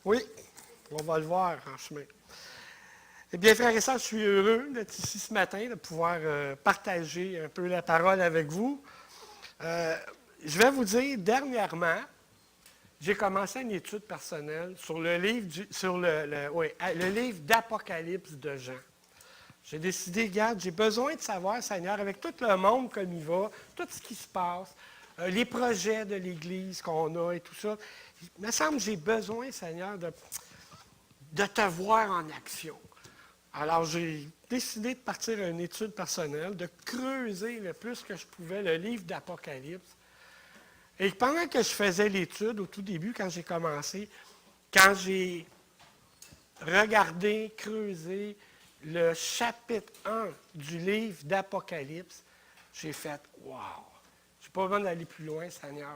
Oui, on va le voir en chemin. Eh bien, frères et sœurs, je suis heureux d'être ici ce matin, de pouvoir partager un peu la parole avec vous. Euh, je vais vous dire, dernièrement, j'ai commencé une étude personnelle sur le livre, le livre d'Apocalypse de Jean. J'ai décidé, regarde, j'ai besoin de savoir, Seigneur, avec tout le monde comme il va, tout ce qui se passe, les projets de l'Église qu'on a et tout ça. Il me semble que j'ai besoin, Seigneur, de te voir en action. Alors, j'ai décidé de partir à une étude personnelle, de creuser le plus que je pouvais le livre d'Apocalypse. Et pendant que je faisais l'étude, au tout début, quand j'ai commencé, quand j'ai regardé, creusé le chapitre 1 du livre d'Apocalypse, j'ai fait « Wow! Je n'ai pas besoin d'aller plus loin, Seigneur.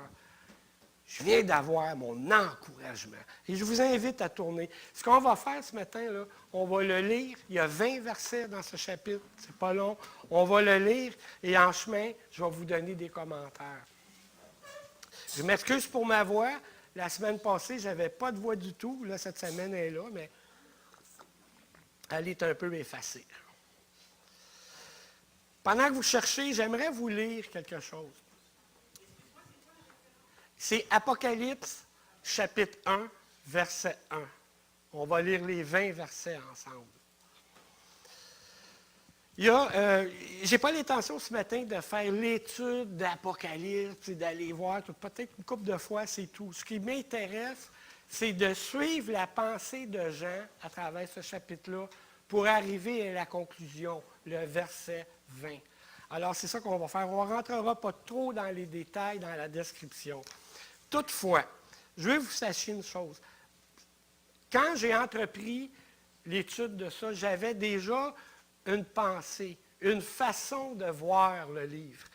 Je viens d'avoir mon encouragement. » Et je vous invite à tourner. Ce qu'on va faire ce matin, là, on va le lire. Il y a 20 versets dans ce chapitre. C'est pas long. On va le lire et en chemin, je vais vous donner des commentaires. Je m'excuse pour ma voix. La semaine passée, je n'avais pas de voix du tout. Là, cette semaine, elle est là, mais elle est un peu effacée. Pendant que vous cherchez, j'aimerais vous lire quelque chose. C'est Apocalypse, chapitre 1, verset 1. On va lire les 20 versets ensemble. Je n'ai pas l'intention ce matin de faire l'étude d'Apocalypse et d'aller voir, peut-être une couple de fois, c'est tout. Ce qui m'intéresse, c'est de suivre la pensée de Jean à travers ce chapitre-là pour arriver à la conclusion, le verset 20. Alors, c'est ça qu'on va faire. On ne rentrera pas trop dans les détails, dans la description. Toutefois, je veux que vous sachiez une chose. Quand j'ai entrepris l'étude de ça, j'avais déjà une pensée, une façon de voir le livre.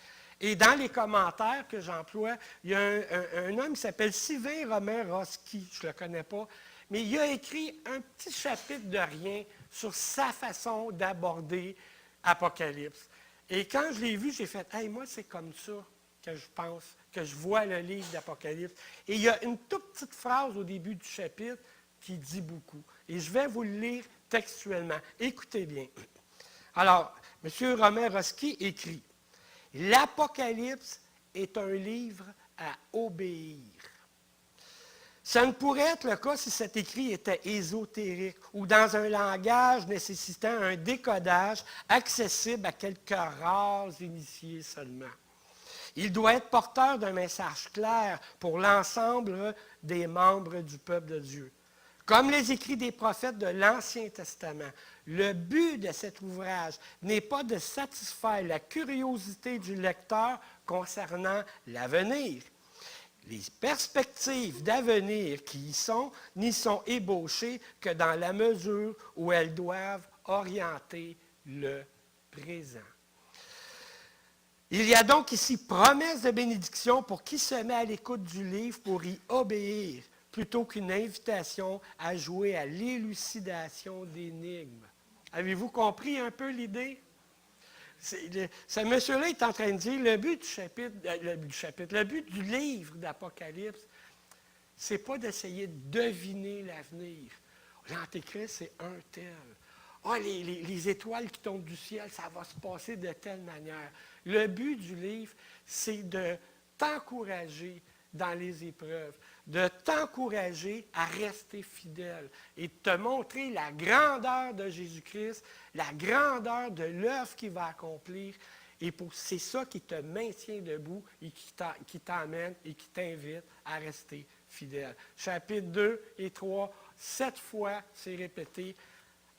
Et dans les commentaires que j'emploie, il y a un homme qui s'appelle Sylvain Romain Roski, je ne le connais pas, mais il a écrit un petit chapitre de rien sur sa façon d'aborder Apocalypse. Et quand je l'ai vu, j'ai fait « Hey, moi, c'est comme ça que je pense, que je vois le livre d'Apocalypse. » Et il y a une toute petite phrase au début du chapitre qui dit beaucoup. Et je vais vous le lire textuellement. Écoutez bien. Alors, M. Romain Roski écrit « L'Apocalypse est un livre à obéir. Ça ne pourrait être le cas si cet écrit était ésotérique ou dans un langage nécessitant un décodage accessible à quelques rares initiés seulement. Il doit être porteur d'un message clair pour l'ensemble des membres du peuple de Dieu. Comme les écrits des prophètes de l'Ancien Testament, le but de cet ouvrage n'est pas de satisfaire la curiosité du lecteur concernant l'avenir. Les perspectives d'avenir qui y sont n'y sont ébauchées que dans la mesure où elles doivent orienter le présent. Il y a donc ici promesse de bénédiction pour qui se met à l'écoute du livre pour y obéir, plutôt qu'une invitation à jouer à l'élucidation d'énigmes. Avez-vous compris un peu l'idée? Ce monsieur-là est en train de dire le but le but du livre d'Apocalypse, c'est pas d'essayer de deviner l'avenir. L'Antéchrist, c'est un tel. Ah, les étoiles qui tombent du ciel, ça va se passer de telle manière. Le but du livre, c'est de t'encourager dans les épreuves, de t'encourager à rester fidèle et de te montrer la grandeur de Jésus-Christ, la grandeur de l'œuvre qu'il va accomplir. Et c'est ça qui te maintient debout et qui t'amène et qui t'invite à rester fidèle. Chapitre 2 et 3, 7 fois, c'est répété,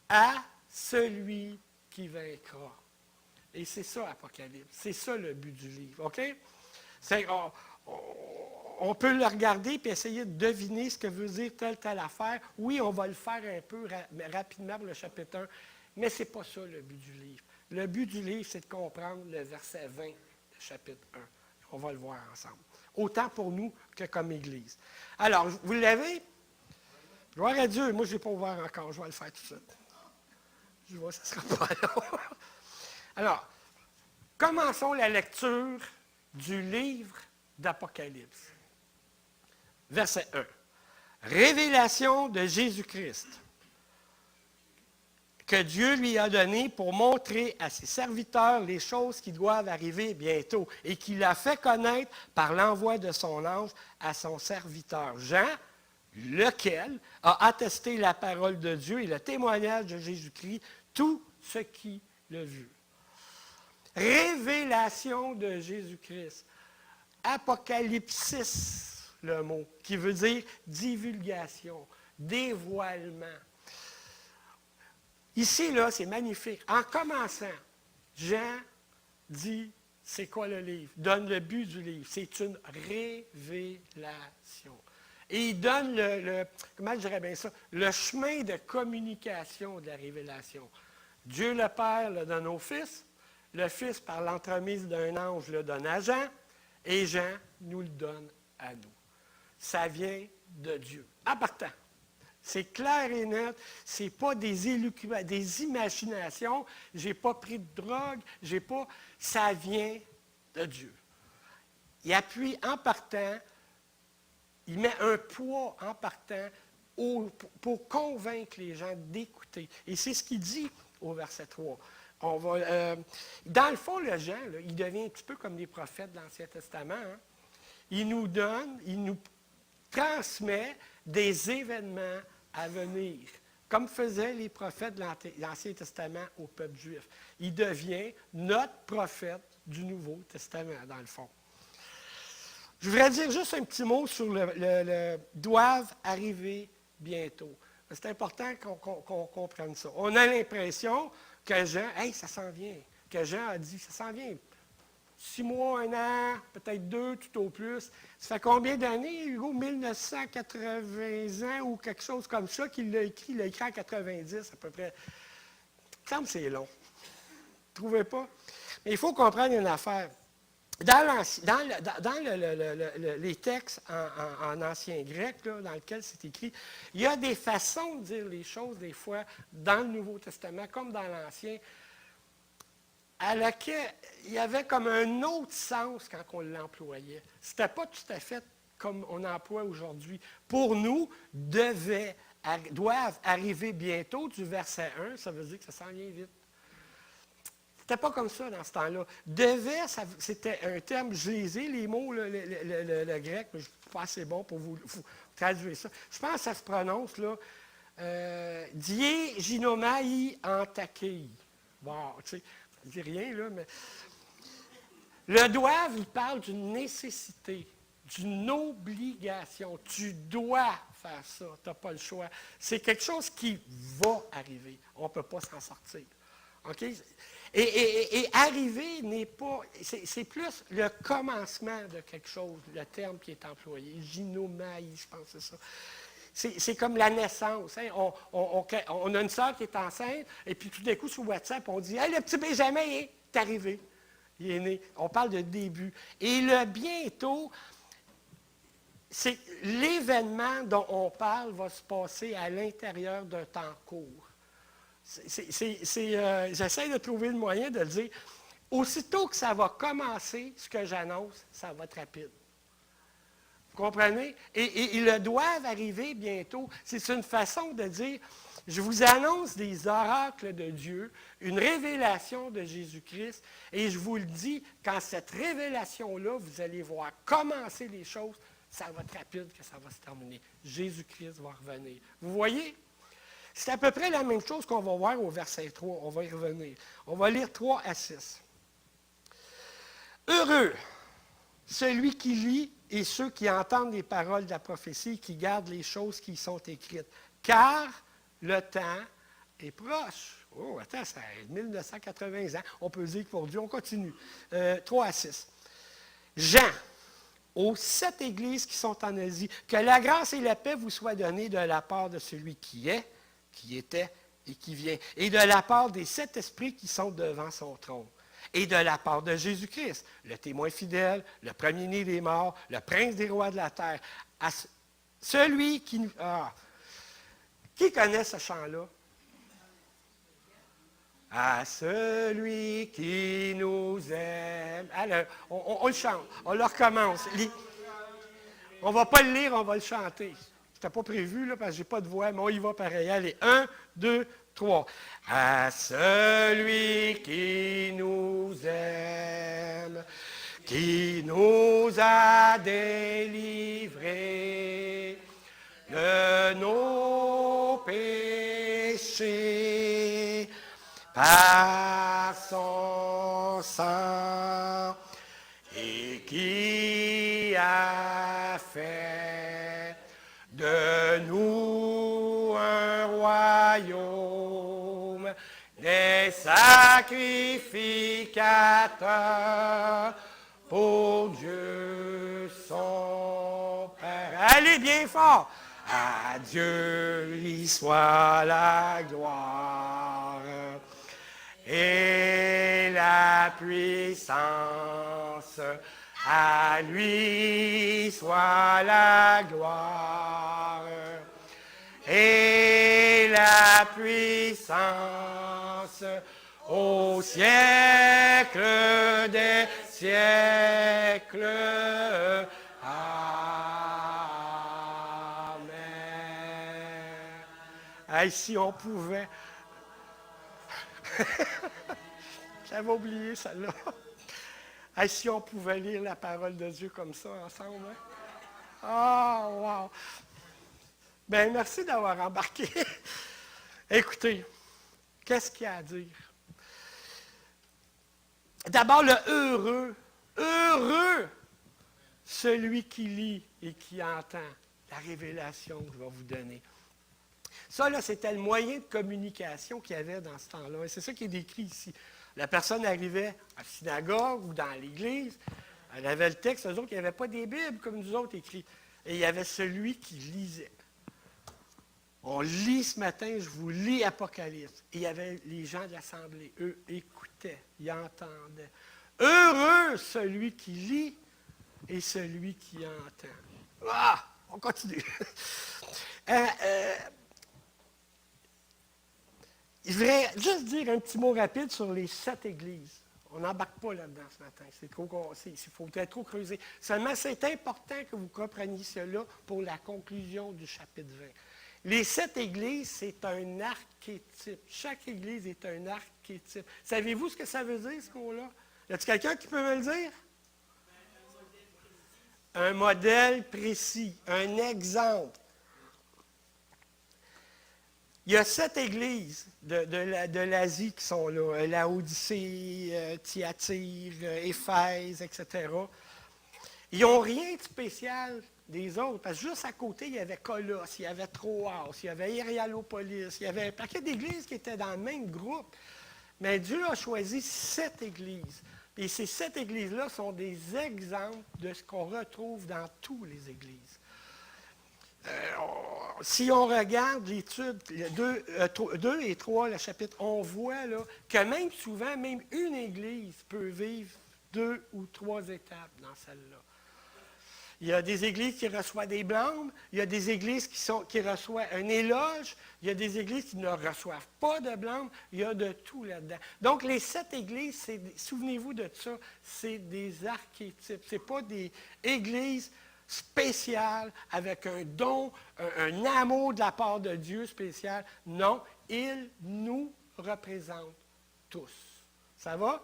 à celui qui vaincra. Et c'est ça, Apocalypse. C'est ça le but du livre. OK? On peut le regarder et essayer de deviner ce que veut dire telle affaire. Oui, on va le faire un peu rapidement pour le chapitre 1, mais ce n'est pas ça le but du livre. Le but du livre, c'est de comprendre le verset 20 du chapitre 1. On va le voir ensemble. Autant pour nous que comme Église. Alors, vous l'avez? Gloire à Dieu. Moi, je ne l'ai pas ouvert encore. Je vais le faire tout de suite. Je vois, ça ne sera pas long. Alors, commençons la lecture du livre d'Apocalypse. Verset 1. Révélation de Jésus-Christ que Dieu lui a donné pour montrer à ses serviteurs les choses qui doivent arriver bientôt et qu'il a fait connaître par l'envoi de son ange à son serviteur Jean, lequel a attesté la parole de Dieu et le témoignage de Jésus-Christ, tout ce qui l'a vu. Révélation de Jésus-Christ. Apocalypsis, le mot, qui veut dire divulgation, dévoilement. Ici, là, c'est magnifique. En commençant, Jean dit, c'est quoi le livre? Donne le but du livre. C'est une révélation. Et il donne comment je dirais bien ça, le chemin de communication de la révélation. Dieu le Père le donne au Fils, le Fils, par l'entremise d'un ange, le donne à Jean, et Jean nous le donne à nous. Ça vient de Dieu. En partant. C'est clair et net, ce n'est pas des imaginations, je n'ai pas pris de drogue, ça vient de Dieu. Il appuie en partant, il met un poids en partant pour convaincre les gens d'écouter. Et c'est ce qu'il dit au verset 3. Dans le fond, le Jean, là, il devient un petit peu comme les prophètes de l'Ancien Testament. Hein. Il nous donne, il nous transmet des événements à venir, comme faisaient les prophètes de l'Ancien Testament au peuple juif. Il devient notre prophète du Nouveau Testament, dans le fond. Je voudrais dire juste un petit mot sur le doivent arriver bientôt. C'est important qu'on comprenne ça. On a l'impression que Jean, ça s'en vient, que Jean a dit, ça s'en vient. 6 mois, 1 an, peut-être 2 tout au plus. Ça fait combien d'années, Hugo? 1980 ans ou quelque chose comme ça qu'il l'a écrit. Il l'a écrit en 90 à peu près. Il me semble que c'est long. Vous ne trouvez pas? Mais il faut comprendre une affaire. Dans les textes en ancien grec, là, dans lesquels c'est écrit, il y a des façons de dire les choses, des fois, dans le Nouveau Testament, comme dans l'Ancien, à laquelle il y avait comme un autre sens quand on l'employait. Ce n'était pas tout à fait comme on emploie aujourd'hui. Pour nous, doivent arriver bientôt, du verset 1, ça veut dire que ça s'en vient vite. C'était pas comme ça dans ce temps-là. Devait, c'était un terme, je les ai, les mots, le grec, mais je ne suis pas assez bon pour vous traduire ça. Je pense que ça se prononce, là, die ginomai antakei. Bon, tu sais, je dis rien, là, mais... Le doivent, il parle d'une nécessité, d'une obligation. Tu dois faire ça, tu n'as pas le choix. C'est quelque chose qui va arriver. On ne peut pas s'en sortir. OK? Et arriver n'est pas... C'est plus le commencement de quelque chose, le terme qui est employé. Ginomai, je pense que c'est ça. C'est comme la naissance. Hein? On a une sœur qui est enceinte, et puis tout d'un coup, sur WhatsApp, on dit « Hey, le petit Benjamin est arrivé. Il est né. » On parle de début. Et le bientôt, c'est l'événement dont on parle va se passer à l'intérieur d'un temps court. J'essaie de trouver le moyen de le dire. Aussitôt que ça va commencer, ce que j'annonce, ça va être rapide. Vous comprenez? Et ils le doivent arriver bientôt. C'est une façon de dire, je vous annonce des oracles de Dieu, une révélation de Jésus-Christ, et je vous le dis, quand cette révélation-là, vous allez voir commencer les choses, ça va être rapide que ça va se terminer. Jésus-Christ va revenir. Vous voyez? C'est à peu près la même chose qu'on va voir au verset 3. On va y revenir. On va lire 3 à 6. Heureux celui qui lit et ceux qui entendent les paroles de la prophétie, qui gardent les choses qui y sont écrites. Car le temps est proche. Oh, attends, ça a 1980 ans. On peut dire que pour Dieu, on continue. 3 à 6. Jean, aux 7 églises qui sont en Asie, que la grâce et la paix vous soient données de la part de celui qui est, qui était et qui vient, et de la part des 7 esprits qui sont devant son trône, et de la part de Jésus-Christ, le témoin fidèle, le premier-né des morts, le prince des rois de la terre, à celui qui nous... Qui connaît ce chant-là? À celui qui nous aime. Alors, on le chante, on le recommence. On ne va pas le lire, on va le chanter. n'était pas prévu, là, parce que je n'ai pas de voix, mais on y va pareil. Allez, 1, 2, 3. À celui qui nous aime, qui nous a délivrés de nos péchés par son sang et qui a fait de nous un royaume des sacrificateurs pour Dieu son Père. Allez bien fort! À Dieu lui soit la gloire et la puissance. À lui soit la gloire et la puissance au siècle des siècles. Hey, si on pouvait. J'avais oublié celle-là. Hey, si on pouvait lire la parole de Dieu comme ça ensemble. Hein? Ah, wow! Bien, merci d'avoir embarqué. Écoutez, qu'est-ce qu'il y a à dire? D'abord, le heureux. Heureux, celui qui lit et qui entend la révélation que je vais vous donner. Ça, là, c'était le moyen de communication qu'il y avait dans ce temps-là. Et c'est ça qui est décrit ici. La personne arrivait à la synagogue ou dans l'église, elle avait le texte, eux autres, il n'y avait pas des Bibles comme nous autres écrits. Et il y avait celui qui lisait. On lit ce matin, je vous lis Apocalypse. Et il y avait les gens de l'assemblée, eux, écoutaient, ils entendaient. Heureux celui qui lit et celui qui entend. Ah! On continue. Je voudrais juste dire un petit mot rapide sur les 7 églises. On n'embarque pas là-dedans ce matin. Il faut être trop creuser. Seulement, c'est important que vous compreniez cela pour la conclusion du chapitre 20. Les 7 églises, c'est un archétype. Chaque église est un archétype. Savez-vous ce que ça veut dire, ce mot-là? Y a-t-il quelqu'un qui peut me le dire? Un modèle précis, un exemple. Il y a 7 églises de l'Asie qui sont là. Laodicée, Thyatire, Éphèse, etc. Ils n'ont rien de spécial des autres. Parce que juste à côté, il y avait Colosse, il y avait Troas, il y avait Hiéralopolis, il y avait un paquet d'églises qui étaient dans le même groupe. Mais Dieu a choisi 7 églises. Et ces 7 églises-là sont des exemples de ce qu'on retrouve dans toutes les églises. Si on regarde l'étude 2 et 3, le chapitre, on voit là, que même souvent, même une église peut vivre 2 ou 3 étapes dans celle-là. Il y a des églises qui reçoivent des blâmes, il y a des églises qui reçoivent un éloge, il y a des églises qui ne reçoivent pas de blâme, il y a de tout là-dedans. Donc, les 7 églises, souvenez-vous de ça, c'est des archétypes. Ce n'est pas des églises spéciales avec un don, un amour de la part de Dieu spécial. Non, ils nous représentent tous. Ça va?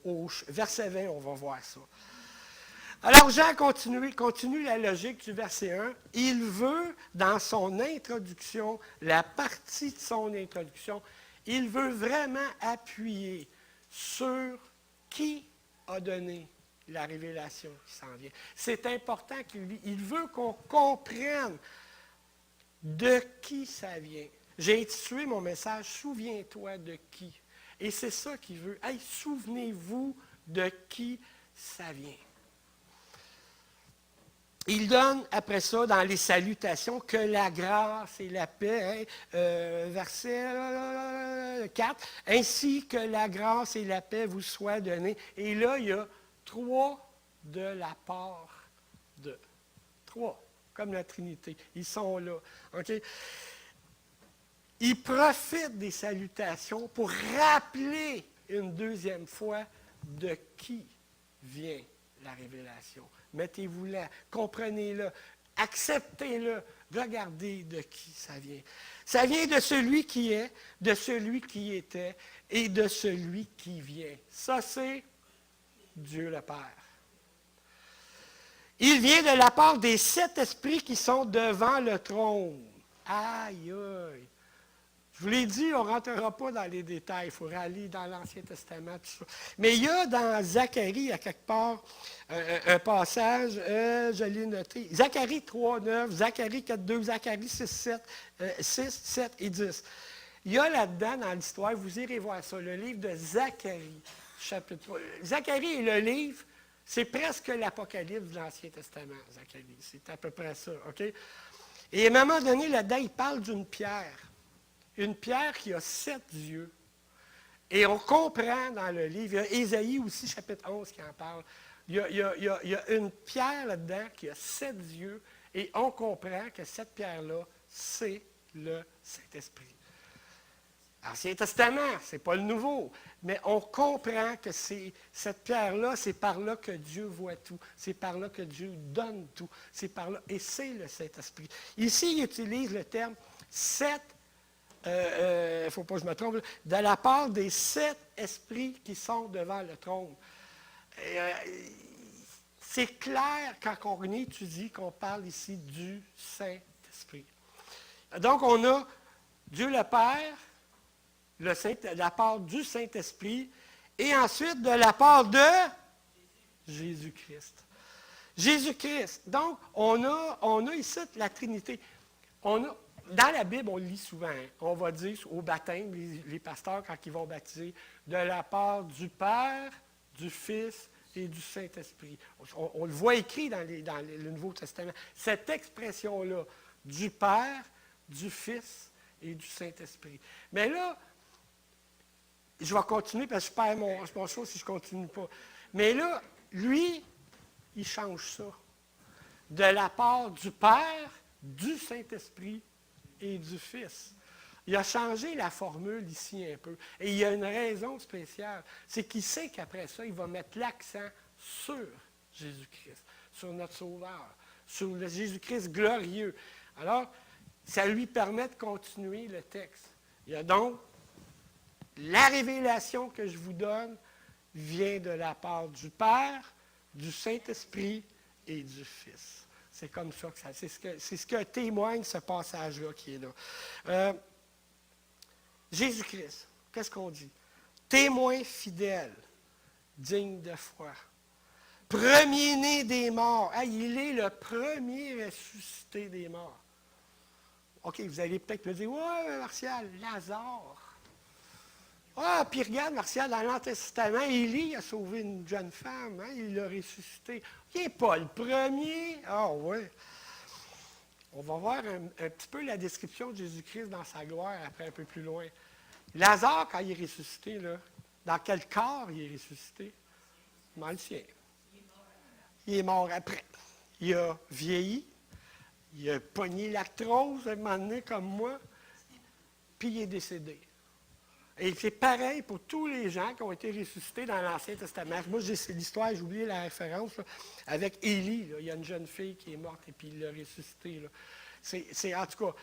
Au verset 20, on va voir ça. Alors, Jean continue la logique du verset 1. Il veut, dans son introduction, la partie de son introduction, il veut vraiment appuyer sur qui a donné la révélation qui s'en vient. C'est important qu'il veut qu'on comprenne de qui ça vient. J'ai intitulé mon message « Souviens-toi de qui ». Et c'est ça qu'il veut. Hey, souvenez-vous de qui ça vient. Il donne, après ça, dans les salutations, que la grâce et la paix, verset 4, ainsi que la grâce et la paix vous soient données. Et là, il y a 3 de la part de. 3, comme la Trinité. Ils sont là. Okay? Il profite des salutations pour rappeler une deuxième fois de qui vient la révélation. Mettez-vous là, comprenez-le, Acceptez-le. Regardez de qui ça vient. Ça vient de celui qui est, de celui qui était et de celui qui vient. Ça, c'est Dieu le Père. Il vient de la part des 7 esprits qui sont devant le trône. Aïe, aïe. Je vous l'ai dit, on ne rentrera pas dans les détails. Il faudra aller dans l'Ancien Testament, tout ça. Mais il y a dans Zacharie, à quelque part, un passage, je l'ai noté. Zacharie 3, 9, Zacharie 4, 2, Zacharie 6, 7 et 10. Il y a là-dedans, dans l'histoire, vous irez voir ça, le livre de Zacharie, chapitre 3. Zacharie est le livre, c'est presque l'Apocalypse de l'Ancien Testament, Zacharie. C'est à peu près ça, OK? Et à un moment donné, là-dedans, il parle d'une pierre. Une pierre qui a 7 yeux. Et on comprend dans le livre, il y a Ésaïe aussi, chapitre 11, qui en parle. Il y a une pierre là-dedans qui a 7 yeux, et on comprend que cette pierre-là, c'est le Saint-Esprit. L'Ancien Testament, ce n'est pas le Nouveau, mais on comprend que cette pierre-là, c'est par là que Dieu voit tout, c'est par là que Dieu donne tout, c'est par là, et c'est le Saint-Esprit. Ici, il utilise le terme 7. Il ne faut pas que je me trompe, de la part des 7 esprits qui sont devant le trône. C'est clair quand on étudie qu'on parle ici du Saint-Esprit. Donc, on a Dieu le Père, de la part du Saint-Esprit, et ensuite de la part de Jésus-Christ. Jésus-Christ. Donc, on a ici la Trinité. Dans la Bible, on lit souvent, on va dire au baptême, les pasteurs, quand ils vont baptiser, de la part du Père, du Fils et du Saint-Esprit. On le voit écrit dans le Nouveau Testament. Cette expression-là, du Père, du Fils et du Saint-Esprit. Mais là, je vais continuer parce que je perds mon chose si je ne continue pas. Mais là, lui, il change ça. De la part du Père, du Saint-Esprit et du Fils. Il a changé la formule ici un peu. Et il y a une raison spéciale. C'est qu'il sait qu'après ça, il va mettre l'accent sur Jésus-Christ, sur notre Sauveur, sur le Jésus-Christ glorieux. Alors, ça lui permet de continuer le texte. Il y a donc la révélation que je vous donne vient de la part du Père, du Saint-Esprit et du Fils. C'est comme ça que c'est ce que témoigne ce passage-là qui est là. Jésus-Christ, qu'est-ce qu'on dit? Témoin fidèle, digne de foi. Premier-né des morts. Ah, il est le premier ressuscité des morts. OK, vous allez peut-être me dire, ouais, Martial, Lazare. Ah, puis regarde, Martial, dans l'Ancien Testament, Élie a sauvé une jeune femme, hein, il l'a ressuscité. Il n'est pas le premier. Ah oui. On va voir un petit peu la description de Jésus-Christ dans sa gloire après un peu plus loin. Lazare, quand il est ressuscité, là, dans quel corps il est ressuscité? Dans le sien. Il est mort après. Il a vieilli, il a pogné l'arthrose à un moment donné comme moi, puis il est décédé. Et c'est pareil pour tous les gens qui ont été ressuscités dans l'Ancien Testament. Moi, c'est l'histoire, j'ai oublié la référence, là, avec Élie. Là. Il y a une jeune fille qui est morte et puis il l'a ressuscitée. C'est en tout cas,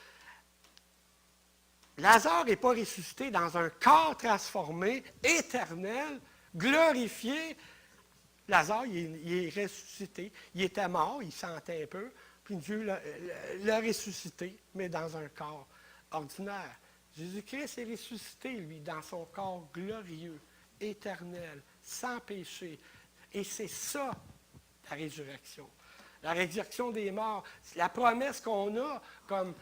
Lazare n'est pas ressuscité dans un corps transformé, éternel, glorifié. Lazare, il est ressuscité. Il était mort, il sentait un peu, puis Dieu l'a ressuscité, mais dans un corps ordinaire. Jésus-Christ est ressuscité, lui, dans son corps glorieux, éternel, sans péché. Et c'est ça, la résurrection. La résurrection des morts. C'est la promesse qu'on a comme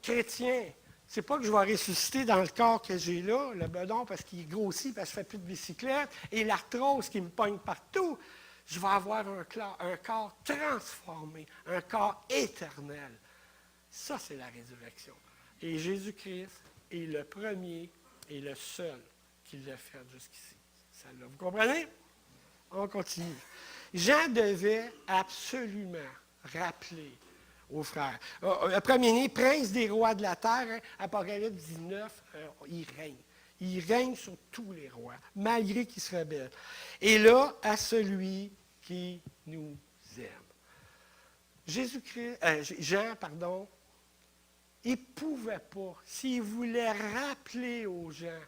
chrétien. C'est pas que je vais ressusciter dans le corps que j'ai là, le bedon, parce qu'il grossit, parce que je ne fais plus de bicyclette, et l'arthrose qui me pogne partout. Je vais avoir un corps transformé, un corps éternel. Ça, c'est la résurrection. Et Jésus-Christ est le premier et le seul qui l'a fait jusqu'ici. Vous comprenez? On continue. Jean devait absolument rappeler aux frères. Le premier-né, prince des rois de la terre, hein, Apocalypse 19, il règne. Il règne sur tous les rois, malgré qu'ils se rebellent. Et là, à celui qui nous aime. Jean, il ne pouvait pas, s'il voulait rappeler aux gens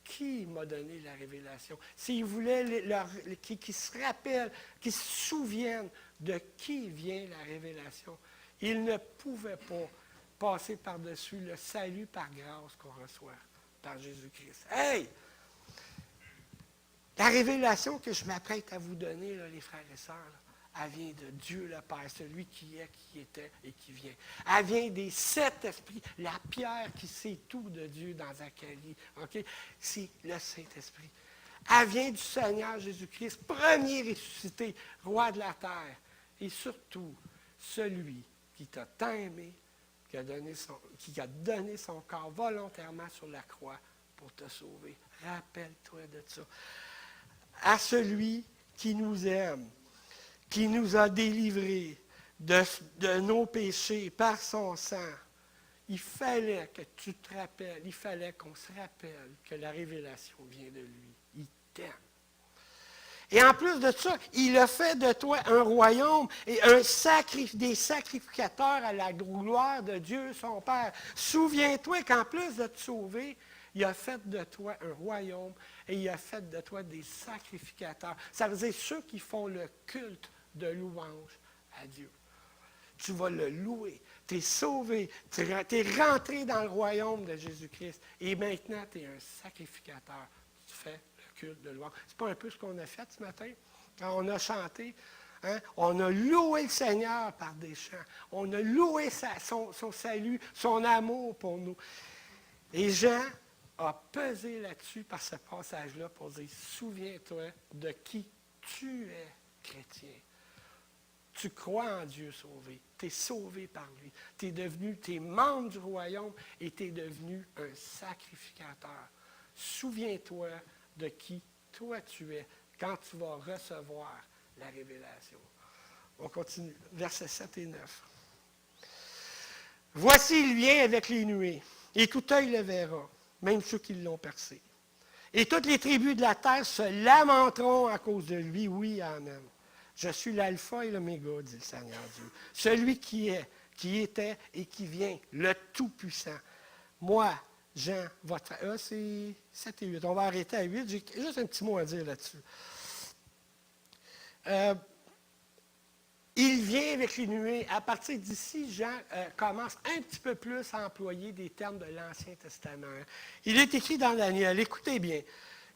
qui m'a donné la révélation, s'il voulait qu'ils se rappellent, qu'ils se souviennent de qui vient la révélation, il ne pouvait pas passer par-dessus le salut par grâce qu'on reçoit par Jésus-Christ. Hey! La révélation que je m'apprête à vous donner, là, les frères et sœurs, là, elle vient de Dieu le Père, celui qui est, qui était et qui vient. Elle vient des 7 esprits, la pierre qui sait tout de Dieu dans Zacharie. Okay? C'est le Saint-Esprit. Elle vient du Seigneur Jésus-Christ, premier ressuscité, roi de la terre. Et surtout, celui qui t'a tant aimé, qui a donné son corps volontairement sur la croix pour te sauver. Rappelle-toi de ça. À celui qui nous aime, qui nous a délivrés de nos péchés par son sang, il fallait que tu te rappelles, il fallait qu'on se rappelle que la révélation vient de lui. Il t'aime. Et en plus de ça, il a fait de toi un royaume et des sacrificateurs à la gloire de Dieu, son Père. Souviens-toi qu'en plus de te sauver, il a fait de toi un royaume et il a fait de toi des sacrificateurs. Ça veut dire ceux qui font le culte de louange à Dieu. Tu vas le louer. Tu es sauvé. Tu es rentré dans le royaume de Jésus-Christ. Et maintenant, tu es un sacrificateur. Tu fais le culte de louange. Ce n'est pas un peu ce qu'on a fait ce matin? Quand on a chanté, hein? On a loué le Seigneur par des chants. On a loué son salut, son amour pour nous. Et Jean a pesé là-dessus par ce passage-là pour dire, souviens-toi de qui tu es chrétien. Tu crois en Dieu sauvé. Tu es sauvé par lui. Tu es membre du royaume et tu es devenu un sacrificateur. Souviens-toi de qui toi tu es quand tu vas recevoir la révélation. On continue. Versets 7 et 9. Voici, il vient avec les nuées, et tout œil le verra, même ceux qui l'ont percé. Et toutes les tribus de la terre se lamenteront à cause de lui. Oui, amen. Je suis l'alpha et l'oméga, dit le Seigneur Dieu. Celui qui est, qui était et qui vient, le Tout-Puissant. Moi, Jean, votre... c'est 7 et 8. On va arrêter à 8. J'ai juste un petit mot à dire là-dessus. Il vient avec les nuées. À partir d'ici, Jean commence un petit peu plus à employer des termes de l'Ancien Testament. Il est écrit dans Daniel. Écoutez bien.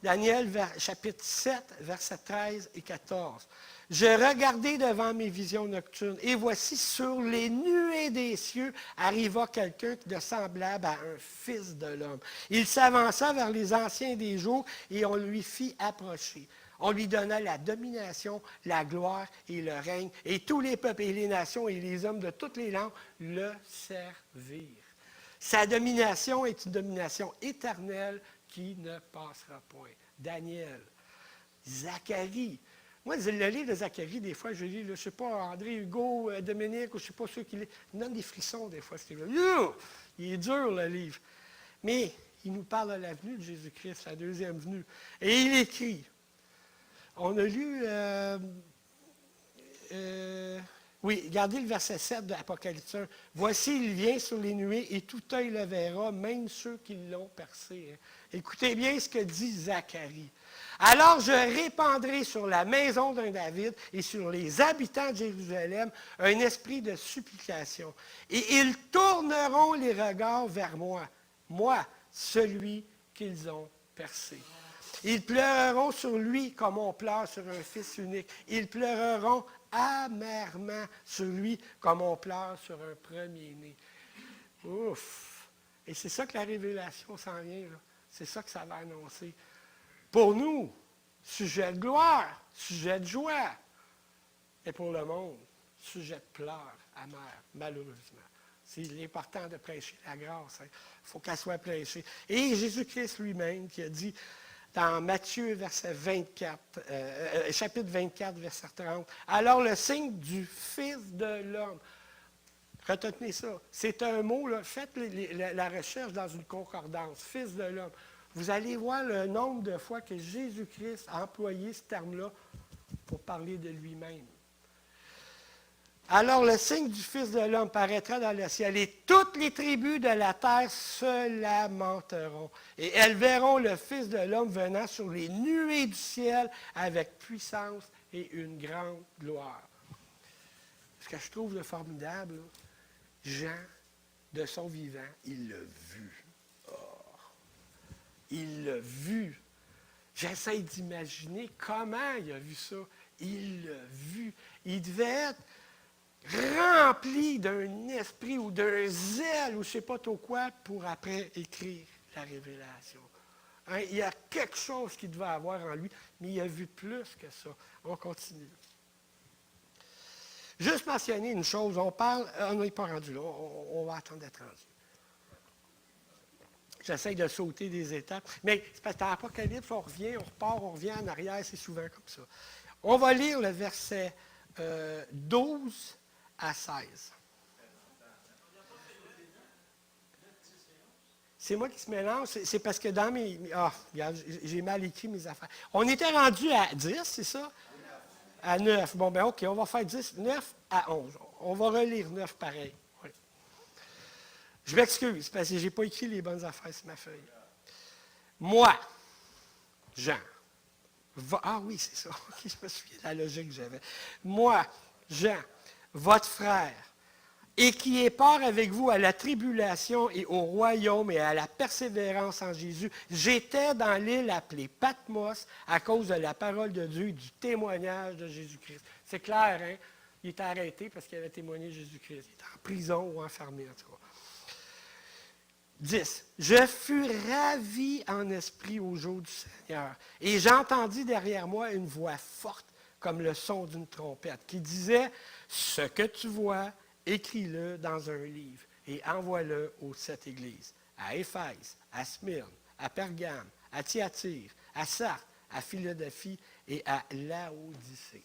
Daniel, chapitre 7, versets 13 et 14. « Je regardais devant mes visions nocturnes, et voici sur les nuées des cieux arriva quelqu'un de semblable à un fils de l'homme. Il s'avança vers les anciens des jours, et on lui fit approcher. On lui donna la domination, la gloire et le règne, et tous les peuples et les nations et les hommes de toutes les langues le servirent. Sa domination est une domination éternelle qui ne passera point. » Daniel, Zacharie. Moi, le livre de Zacharie, des fois, je lis, je ne sais pas, André, Hugo, Dominique, ou je ne sais pas ceux qui lisent. Il me donne des frissons, des fois, ce livre. Il est dur, le livre. Mais il nous parle de la venue de Jésus-Christ, la deuxième venue. Et il écrit, on a lu, oui, regardez le verset 7 de l'Apocalypse 1. « Voici, il vient sur les nuées, et tout œil le verra, même ceux qui l'ont percé. » Écoutez bien ce que dit Zacharie. « Alors je répandrai sur la maison d'un David et sur les habitants de Jérusalem un esprit de supplication. Et ils tourneront les regards vers moi, moi, celui qu'ils ont percé. Ils pleureront sur lui comme on pleure sur un fils unique. Ils pleureront amèrement sur lui comme on pleure sur un premier-né. » Ouf! Et c'est ça que la révélation s'en vient, là. C'est ça que ça va annoncer. Pour nous, sujet de gloire, sujet de joie. Et pour le monde, sujet de pleurs amers, malheureusement. C'est important de prêcher la grâce. Il faut qu'elle soit prêchée. Et Jésus-Christ lui-même qui a dit dans Matthieu, chapitre 24, verset 30, « Alors le signe du Fils de l'homme. » Retenez ça. C'est un mot, là, faites la recherche dans une concordance. Fils de l'homme. Vous allez voir le nombre de fois que Jésus-Christ a employé ce terme-là pour parler de lui-même. Alors le signe du Fils de l'homme paraîtra dans le ciel, et toutes les tribus de la terre se lamenteront. Et elles verront le Fils de l'homme venant sur les nuées du ciel avec puissance et une grande gloire. Ce que je trouve de formidable, là, Jean, de son vivant, il l'a vu. Oh, il l'a vu. J'essaie d'imaginer comment il a vu ça. Il l'a vu. Il devait être rempli d'un esprit ou d'un zèle ou je ne sais pas trop quoi pour après écrire la révélation. Hein, il y a quelque chose qu'il devait avoir en lui, mais il a vu plus que ça. On continue. Juste mentionner une chose, on n'est pas rendu là, on va attendre d'être rendu. J'essaie de sauter des étapes, mais c'est parce que dans l'Apocalypse, on revient, on repart, on revient en arrière, c'est souvent comme ça. On va lire le verset 12 à 16. C'est moi qui se mélange, c'est parce que dans mes... Ah, regarde, j'ai mal écrit mes affaires. On était rendu à 10, c'est ça? À 9. Bon, ben OK, on va faire 10, 9 à 11. On va relire 9 pareil. Oui. Je m'excuse, parce que je n'ai pas écrit les bonnes affaires sur ma feuille. Moi, Jean, ah oui, c'est ça. OK, je me souviens de la logique que j'avais. Moi, Jean, votre frère, et qui est part avec vous à la tribulation et au royaume et à la persévérance en Jésus. J'étais dans l'île appelée Patmos à cause de la parole de Dieu et du témoignage de Jésus-Christ. C'est clair, hein? Il était arrêté parce qu'il avait témoigné de Jésus-Christ. Il était en prison ou enfermé, en tout cas. 10. Je fus ravi en esprit au jour du Seigneur, et j'entendis derrière moi une voix forte, comme le son d'une trompette, qui disait, « Ce que tu vois, écris-le dans un livre et envoie-le aux 7 églises, à Éphèse, à Smyrne, à Pergame, à Thyatire, à Sardes, à Philadelphie et à Laodicée. »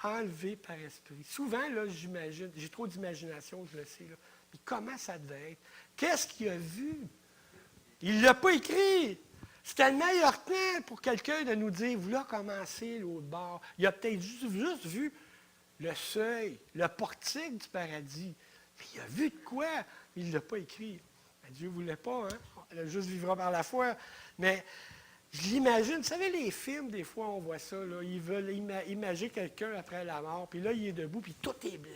Enlevé par esprit. Souvent, là, j'imagine, j'ai trop d'imagination, je le sais, là, mais comment ça devait être? Qu'est-ce qu'il a vu? Il ne l'a pas écrit. C'était le meilleur temps pour quelqu'un de nous dire, vous là, commencez l'autre bord. Il a peut-être juste vu le seuil, le portique du paradis. Mais il a vu de quoi? Il ne l'a pas écrit. Ben, Dieu ne voulait pas, hein? Le juste vivra par la foi. Mais je l'imagine, vous savez, les films, des fois, on voit ça, là, ils veulent imaginer quelqu'un après la mort, puis là, il est debout, puis tout est blanc.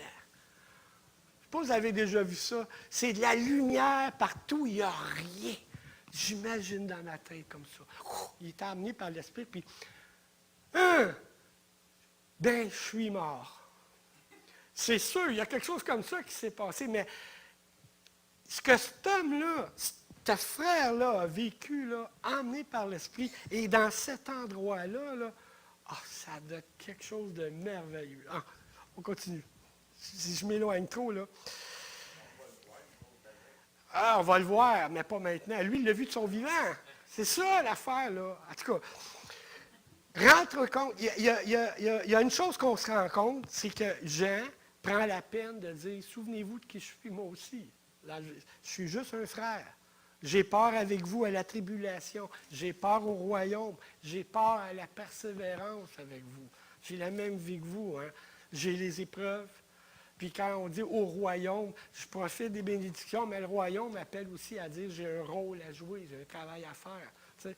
Je ne sais pas si vous avez déjà vu ça. C'est de la lumière partout, il n'y a rien. J'imagine dans ma tête comme ça. Il est amené par l'esprit, puis ben, je suis mort. C'est sûr, il y a quelque chose comme ça qui s'est passé, mais ce que cet homme-là, ce frère-là a vécu, là, emmené par l'Esprit, et dans cet endroit-là, là, ça a quelque chose de merveilleux. On continue. Si je m'éloigne trop, là. On va le voir, mais pas maintenant. Lui, il l'a vu de son vivant. C'est ça l'affaire, là. En tout cas, rentre compte, il y a une chose qu'on se rend compte, c'est que Jean prend la peine de dire, souvenez-vous de qui je suis moi aussi. Là, je suis juste un frère. J'ai part avec vous à la tribulation. J'ai part au royaume. J'ai part à la persévérance avec vous. J'ai la même vie que vous. Hein? J'ai les épreuves. Puis quand on dit au royaume, je profite des bénédictions, mais le royaume m'appelle aussi à dire j'ai un rôle à jouer, j'ai un travail à faire. T'sais.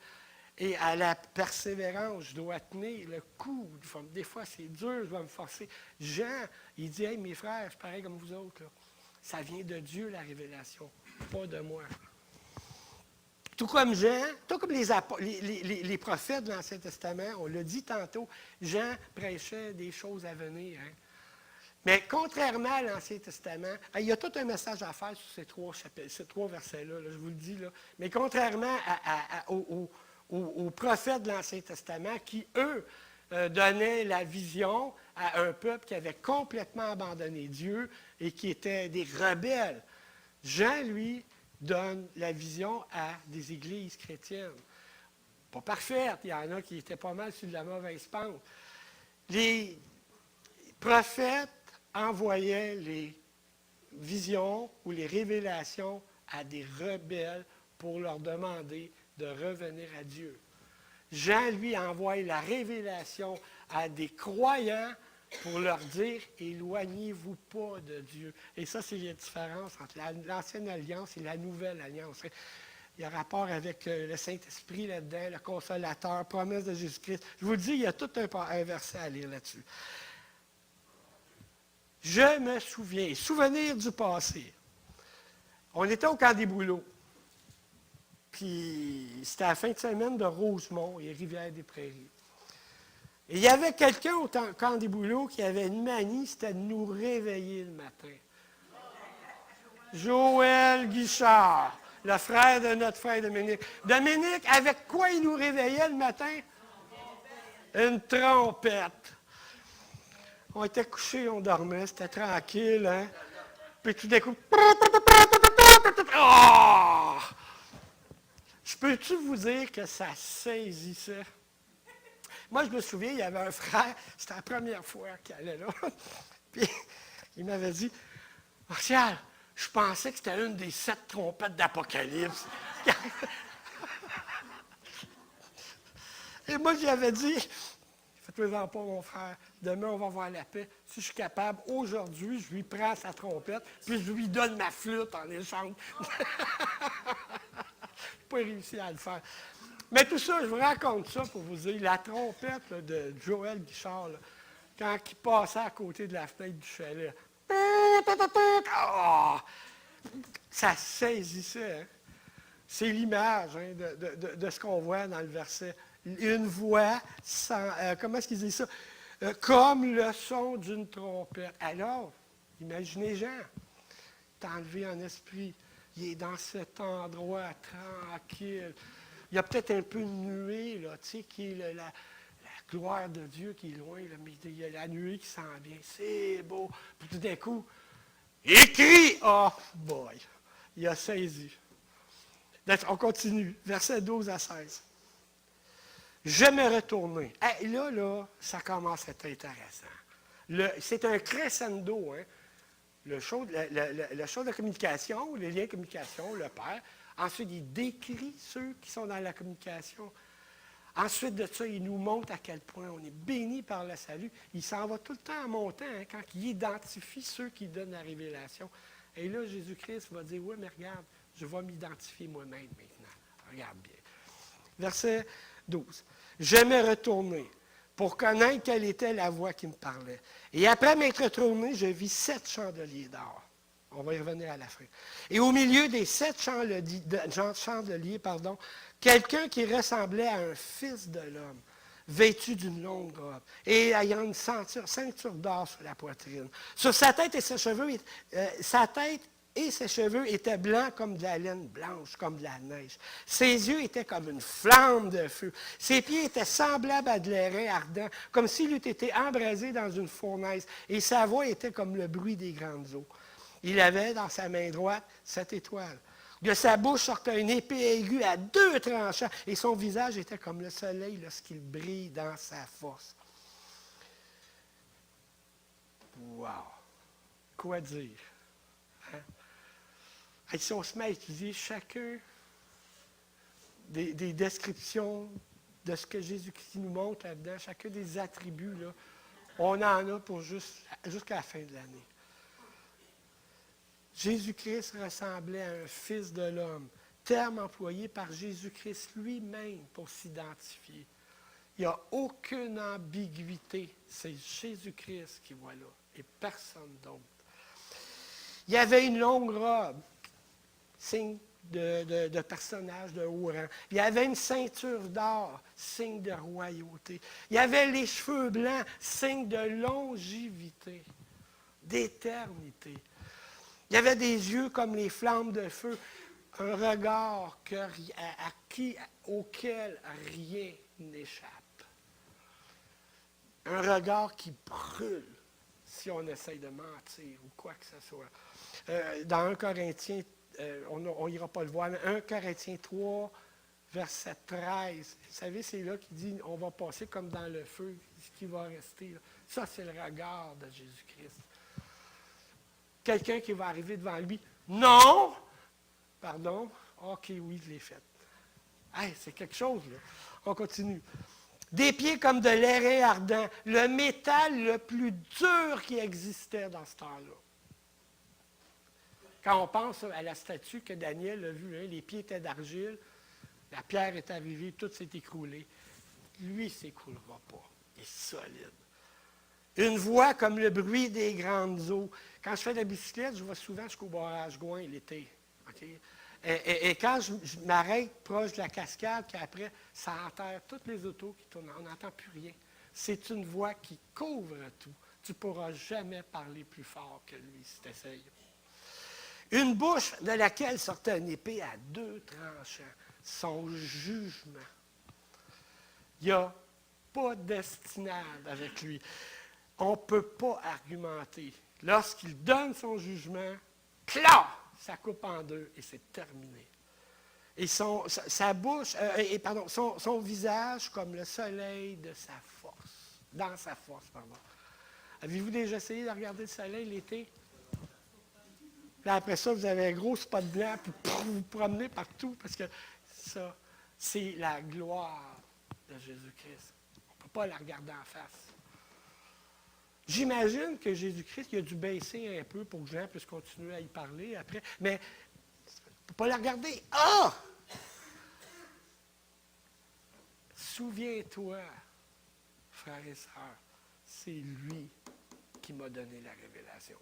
Et à la persévérance, je dois tenir le coup. Des fois, c'est dur, je dois me forcer. Jean, il dit, hey, mes frères, je suis pareil comme vous autres. Là. Ça vient de Dieu, la révélation, pas de moi. Tout comme Jean, tout comme les prophètes de l'Ancien Testament, on l'a dit tantôt, Jean prêchait des choses à venir. Hein. Mais contrairement à l'Ancien Testament, il y a tout un message à faire sur ces trois versets-là, là, je vous le dis. Là. Mais contrairement aux prophètes de l'Ancien Testament qui, eux, donnaient la vision à un peuple qui avait complètement abandonné Dieu et qui était des rebelles. Jean, lui, donne la vision à des églises chrétiennes. Pas parfaites, il y en a qui étaient pas mal sur de la mauvaise pente. Les prophètes envoyaient les visions ou les révélations à des rebelles pour leur demander de revenir à Dieu. Jean, lui, envoie la révélation à des croyants pour leur dire « Éloignez-vous pas de Dieu ». Et ça, c'est la différence entre l'ancienne alliance et la nouvelle alliance. Il y a rapport avec le Saint-Esprit là-dedans, le Consolateur, promesse de Jésus-Christ. Je vous le dis, il y a tout un verset à lire là-dessus. Je me souviens, souvenir du passé. On était au camp des Bouleaux. Puis c'était la fin de semaine de Rosemont et Rivière-des-Prairies. Et il y avait quelqu'un au camp des Bouleaux qui avait une manie, c'était de nous réveiller le matin. Joël Guichard, le frère de notre frère Dominique. Dominique, avec quoi il nous réveillait le matin? Une trompette. On était couchés, on dormait, c'était tranquille, hein? Puis tout d'un coup... Oh! Je peux-tu vous dire que ça saisissait? Moi, je me souviens, il y avait un frère, c'était la première fois qu'il allait là. Puis, il m'avait dit, Martial, je pensais que c'était une des 7 trompettes d'Apocalypse. Et moi, j'y avais dit, faites-le-en pas, mon frère, demain, on va voir la paix. Si je suis capable, aujourd'hui, je lui prends sa trompette, puis je lui donne ma flûte en échange. Je n'ai pas réussi à le faire. Mais tout ça, je vous raconte ça pour vous dire, la trompette là, de Joël Guichard, là, quand il passait à côté de la fenêtre du chalet, oh, ça saisissait. Hein? C'est l'image hein, de ce qu'on voit dans le verset. Une voix, sans, comment est-ce qu'il dit ça? Comme le son d'une trompette. Alors, imaginez Jean, t'enlevé en esprit, il est dans cet endroit tranquille. Il y a peut-être un peu de nuée, là, tu sais, qui est la gloire de Dieu qui est loin, là, mais il y a la nuée qui s'en vient. C'est beau. Puis tout d'un coup, il crie. Oh boy! Il a saisi. On continue. Versets 12 à 16. Je me retournai. Hey, là, ça commence à être intéressant. C'est un crescendo, hein? Le show de communication, les liens de communication, le Père. Ensuite, il décrit ceux qui sont dans la communication. Ensuite de ça, il nous montre à quel point on est béni par le salut. Il s'en va tout le temps en montant hein, quand il identifie ceux qui donnent la révélation. Et là, Jésus-Christ va dire, oui, mais regarde, je vais m'identifier moi-même maintenant. Regarde bien. Verset 12. Je me retournai pour connaître quelle était la voix qui me parlait. Et après m'être retourné, je vis 7 chandeliers d'or. On va y revenir à la fin. Et au milieu des 7 chandeliers, quelqu'un qui ressemblait à un fils de l'homme, vêtu d'une longue robe, et ayant une ceinture d'or sur la poitrine. Sur sa tête et ses cheveux, étaient blancs comme de la laine blanche, comme de la neige. Ses yeux étaient comme une flamme de feu. Ses pieds étaient semblables à de l'airain ardent, comme s'il eût été embrasé dans une fournaise. Et sa voix était comme le bruit des grandes eaux. Il avait dans sa main droite 7 étoiles. De sa bouche sortait une épée aiguë à 2 tranchants, et son visage était comme le soleil lorsqu'il brille dans sa force. Wow! Quoi dire? Hein? Et si on se met à étudier chacun des descriptions de ce que Jésus-Christ nous montre là-dedans, chacun des attributs, là, on en a pour jusqu'à la fin de l'année. Jésus-Christ ressemblait à un fils de l'homme, terme employé par Jésus-Christ lui-même pour s'identifier. Il n'y a aucune ambiguïté. C'est Jésus-Christ qui voit là et personne d'autre. Il y avait une longue robe, signe de personnage de haut rang. Il y avait une ceinture d'or, signe de royauté. Il y avait les cheveux blancs, signe de longévité, d'éternité. Il y avait des yeux comme les flammes de feu, un regard auquel rien n'échappe. Un regard qui brûle si on essaye de mentir ou quoi que ce soit. Dans 1 Corinthiens, on n'ira pas le voir, mais 1 Corinthiens 3, verset 13, vous savez, c'est là qu'il dit on va passer comme dans le feu, ce qui va rester. Là. Ça, c'est le regard de Jésus-Christ. Quelqu'un qui va arriver devant lui. Non! Pardon? OK, oui, je l'ai fait. Hey, c'est quelque chose, là. On continue. Des pieds comme de l'airain ardent, le métal le plus dur qui existait dans ce temps-là. Quand on pense à la statue que Daniel a vue, hein, les pieds étaient d'argile, la pierre est arrivée, tout s'est écroulé. Lui, il ne s'écroulera pas. Il est solide. Une voix comme le bruit des grandes eaux. Quand je fais de la bicyclette, je vais souvent jusqu'au barrage Gouin l'été. Okay? Et quand je m'arrête proche de la cascade, puis après, ça enterre toutes les autos qui tournent. On n'entend plus rien. C'est une voix qui couvre tout. Tu ne pourras jamais parler plus fort que lui si tu essayes. Une bouche de laquelle sortait une épée à 2 tranchants. Son jugement. Il n'y a pas d'estinade avec lui. On ne peut pas argumenter. Lorsqu'il donne son jugement, clac, ça coupe en deux et c'est terminé. Et sa bouche, son visage comme le soleil de sa force. Dans sa force, pardon. Avez-vous déjà essayé de regarder le soleil l'été? Puis après ça, vous avez un gros spot blanc, puis vous vous promenez partout, parce que ça, c'est la gloire de Jésus-Christ. On ne peut pas la regarder en face. J'imagine que Jésus-Christ, il a dû baisser un peu pour que Jean puisse continuer à y parler après, mais on ne peut pas la regarder. Ah! Souviens-toi, frères et sœurs, c'est lui qui m'a donné la révélation.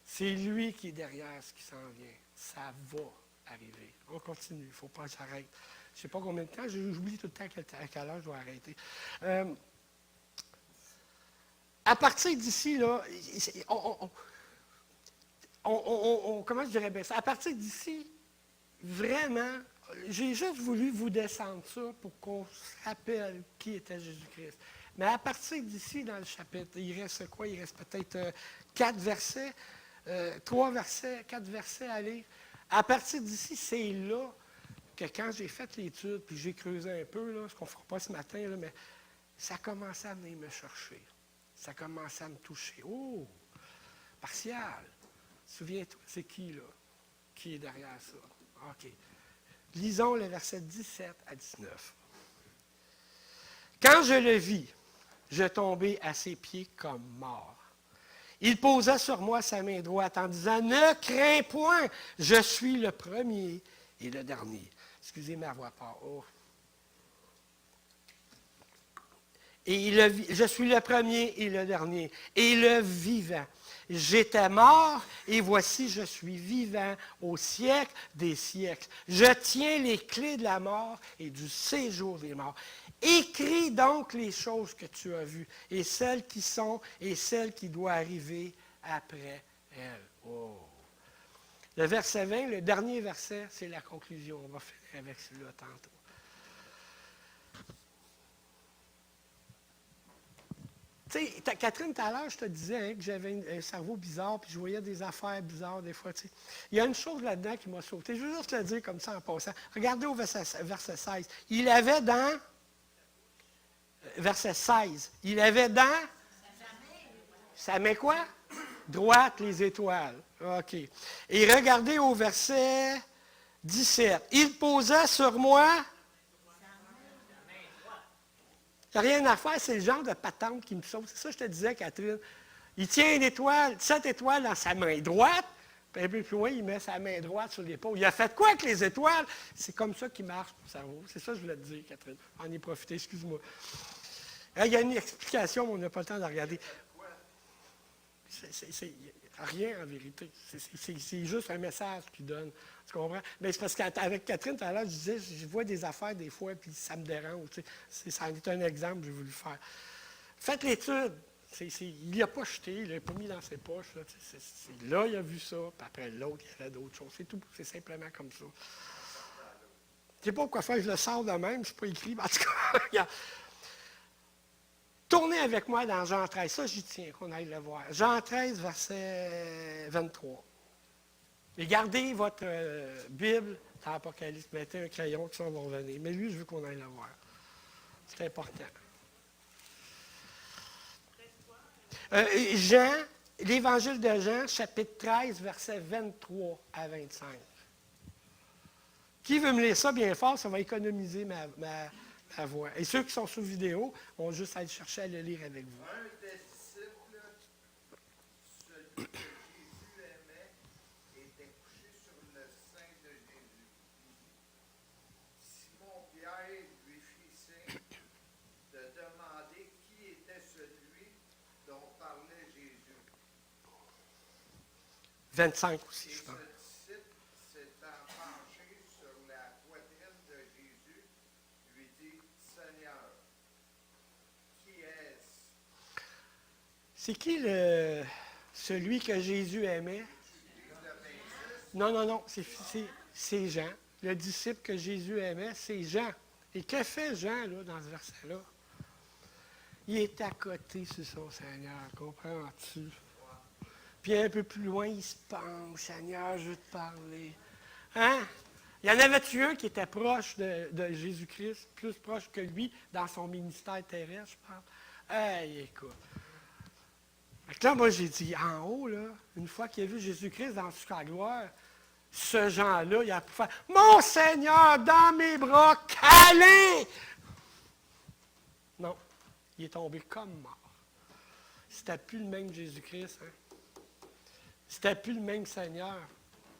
C'est lui qui est derrière ce qui s'en vient. Ça va arriver. On continue, il ne faut pas que j'arrête. Je ne sais pas combien de temps, j'oublie tout le temps à quelle heure je dois arrêter. À partir d'ici, là, comment je dirais bien ça? À partir d'ici, vraiment, j'ai juste voulu vous descendre ça pour qu'on se rappelle qui était Jésus-Christ. Mais à partir d'ici, dans le chapitre, il reste quoi? Il reste peut-être 4 versets, 3 versets, 4 versets à lire. À partir d'ici, c'est là que quand j'ai fait l'étude, puis j'ai creusé un peu, là, ce qu'on ne fera pas ce matin, là, mais ça a commencé à venir me chercher. Ça a commencé à me toucher. Oh! Partial. Souviens-toi, c'est qui, là? Qui est derrière ça? OK. Lisons le verset 17 à 19. Quand je le vis, je tombai à ses pieds comme mort. Il posa sur moi sa main droite en disant, « Ne crains point, je suis le premier et le dernier. » Excusez ma voix part. Oh. Je suis le premier et le dernier, et le vivant. J'étais mort, et voici, je suis vivant au siècle des siècles. Je tiens les clés de la mort et du séjour des morts. Écris donc les choses que tu as vues, et celles qui sont, et celles qui doivent arriver après elles. Oh. Le verset 20, le dernier verset, c'est la conclusion. On va finir avec celui-là tantôt. Tu sais, Catherine, tout à l'heure, je te disais que j'avais un cerveau bizarre, puis je voyais des affaires bizarres des fois. T'sais. Il y a une chose là-dedans qui m'a sauté. Je veux juste le dire comme ça en passant. Regardez au verset 16. Il avait dans... Verset 16. Il avait dans... Ça met quoi? Droite, les étoiles. OK. Et regardez au verset 17. Il posa sur moi... Il n'y a rien à faire, c'est le genre de patente qui me sauve. C'est ça que je te disais, Catherine. Il tient une étoile, 7 étoiles dans sa main droite, puis un peu plus loin, il met sa main droite sur l'épaule. Il a fait quoi avec les étoiles? C'est comme ça qu'il marche, mon cerveau. C'est ça que je voulais te dire, Catherine. En y profiter, excuse-moi. Il y a une explication, mais on n'a pas le temps de regarder. C'est rien en vérité. C'est juste un message qu'il donne. Tu comprends? Mais c'est parce qu'avec Catherine, tout à l'heure, je disais, je vois des affaires des fois, puis ça me dérange. Ça en est un exemple que j'ai voulu faire. Faites l'étude. Il n'a pas jeté, il l'a pas mis dans ses poches. Là, il a vu ça, puis après l'autre, il y avait d'autres choses. C'est tout. C'est simplement comme ça. Je ne sais pas pourquoi faire, je le sors de même, je ne suis pas écrit. En tout cas, regarde. Tournez avec moi dans Jean 13. Ça, j'y tiens, qu'on aille le voir. Jean 13, verset 23. Et gardez votre Bible dans l'Apocalypse. Mettez un crayon, que ça va revenir. Mais lui, je veux qu'on aille le voir. C'est important. Jean, l'Évangile de Jean, chapitre 13, verset 23 à 25. Qui veut me lire ça bien fort? Ça va économiser à voir. Et ceux qui sont sous vidéo vont juste aller chercher à le lire avec vous. Un des disciples, celui que Jésus aimait, était couché sur le sein de Jésus. Simon-Pierre lui fit signe de demander qui était celui dont parlait Jésus. 25 aussi, Et je pense. ce disciple, s'étant penché sur la poitrine de Jésus, lui dit, Seigneur, qui est-ce? C'est qui celui que Jésus aimait? Non, non, non, c'est Jean. Le disciple que Jésus aimait, c'est Jean. Et que fait Jean là, dans ce verset-là? Il est à côté sur son Seigneur, comprends-tu? Puis un peu plus loin, il se penche, Seigneur, je veux te parler. Hein? Il y en avait-tu un qui était proche de Jésus-Christ, plus proche que lui dans son ministère terrestre, je parle? Hey, écoute. Fait que là, moi, j'ai dit, en haut, là, une fois qu'il a vu Jésus-Christ dans sa gloire, ce Jean-là, il a pu faire « Mon Seigneur, dans mes bras, câlin! » Non, il est tombé comme mort. C'était plus le même Jésus-Christ, hein? C'était plus le même Seigneur.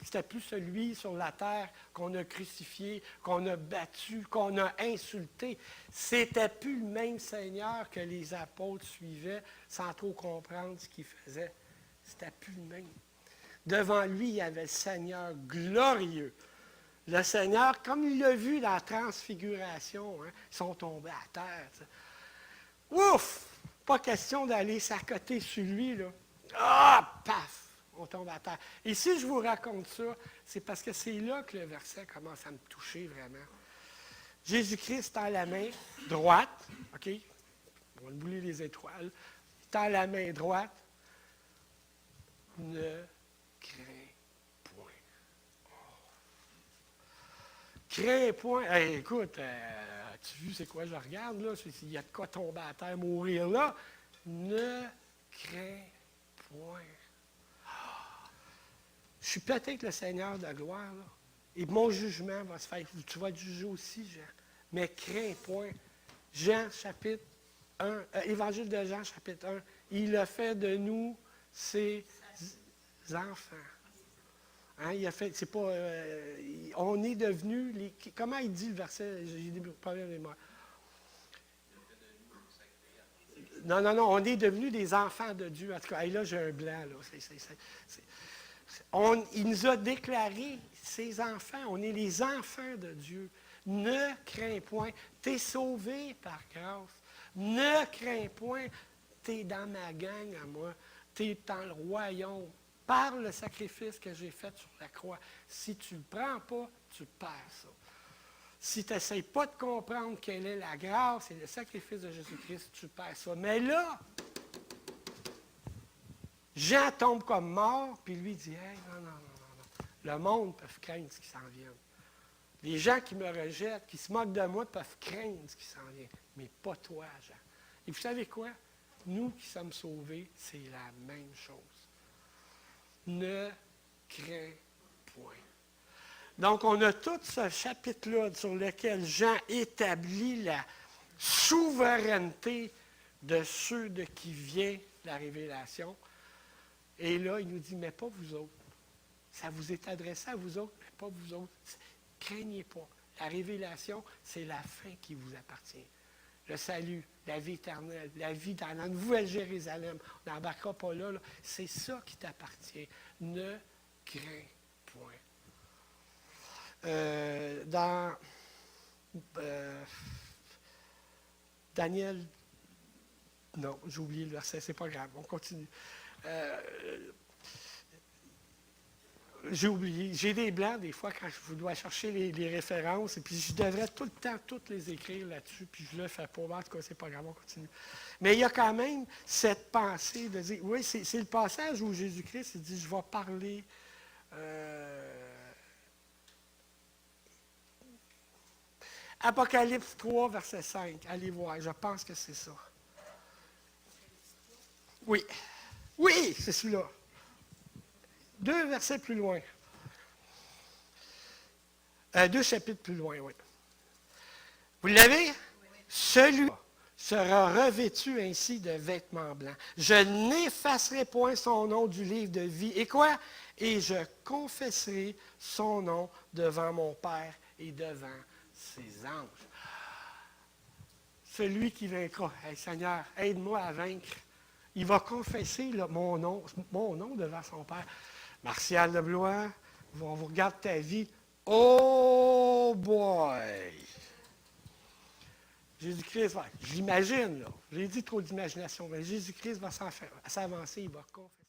C'était plus celui sur la terre qu'on a crucifié, qu'on a battu, qu'on a insulté. C'était plus le même Seigneur que les apôtres suivaient sans trop comprendre ce qu'il faisait. C'était plus le même. Devant lui, il y avait le Seigneur glorieux. Le Seigneur, comme il l'a vu dans la transfiguration, hein, ils sont tombés à terre. T'sais. Ouf! Pas question d'aller s'accoter sur lui, là. Ah! Paf! On tombe à terre. Et si je vous raconte ça, c'est parce que c'est là que le verset commence à me toucher vraiment. Jésus-Christ tend la main droite, OK? On va bouler les étoiles. Il tend la main droite. Ne crains point. Oh. Crains point. Hey, écoute, as-tu vu c'est quoi je regarde là? Il y a de quoi tomber à terre, mourir là. Ne crains point. Je suis peut-être le Seigneur de la gloire, là, et mon jugement va se faire. Tu vas être jugé aussi, Jean. Mais crains point. Jean, chapitre 1, Évangile de Jean, chapitre 1, il a fait de nous ses enfants. Hein, il a fait, c'est pas, on est devenus, comment il dit le verset? J'ai des problèmes de mémoire. Non, non, non, on est devenus des enfants de Dieu. En tout cas, là, j'ai un blanc, là. Il nous a déclaré ses enfants. On est les enfants de Dieu. Ne crains point. Tu es sauvé par grâce. Ne crains point. Tu es dans ma gang à moi. Tu es dans le royaume. Par le sacrifice que j'ai fait sur la croix. Si tu ne le prends pas, tu perds ça. Si tu n'essayes pas de comprendre quelle est la grâce et le sacrifice de Jésus-Christ, tu perds ça. Mais là, Jean tombe comme mort, puis lui dit, hey, non, non, non, non. Le monde peut craindre ce qui s'en vient. Les gens qui me rejettent, qui se moquent de moi, peuvent craindre ce qui s'en vient. Mais pas toi, Jean. Et vous savez quoi? Nous qui sommes sauvés, c'est la même chose. Ne crains point. Donc, on a tout ce chapitre-là sur lequel Jean établit la souveraineté de ceux de qui vient la révélation. Et là, il nous dit, mais pas vous autres. Ça vous est adressé à vous autres, mais pas vous autres. Craignez pas. La révélation, c'est la fin qui vous appartient. Le salut, la vie éternelle, la vie dans la nouvelle Jérusalem. On n'embarquera pas là, là. C'est ça qui t'appartient. Ne crains point. Dans Daniel, non, j'ai oublié le verset, c'est pas grave, on continue. J'ai oublié, j'ai des blancs des fois quand je dois chercher les références, et puis je devrais tout le temps toutes les écrire là-dessus, puis je le fais pas. En tout cas, c'est pas grave, on continue. Mais il y a quand même cette pensée de dire, oui, c'est le passage où Jésus-Christ il dit, je vais parler. Apocalypse 3, verset 5. Allez voir, je pense que c'est ça. Oui. Oui, c'est celui-là. 2 versets plus loin. 2 chapitres plus loin, oui. Vous l'avez? celui sera revêtu ainsi de vêtements blancs. Je n'effacerai point son nom du livre de vie. Et quoi? Et je confesserai son nom devant mon Père et devant ses anges. Celui qui vaincra, hey, Seigneur, aide-moi à vaincre. Il va confesser là, mon nom devant son Père. Martial Leblois, on vous regarde ta vie. Oh boy! Jésus-Christ, je l'imagine, là. J'ai dit trop d'imagination, mais Jésus-Christ va s'avancer, il va confesser.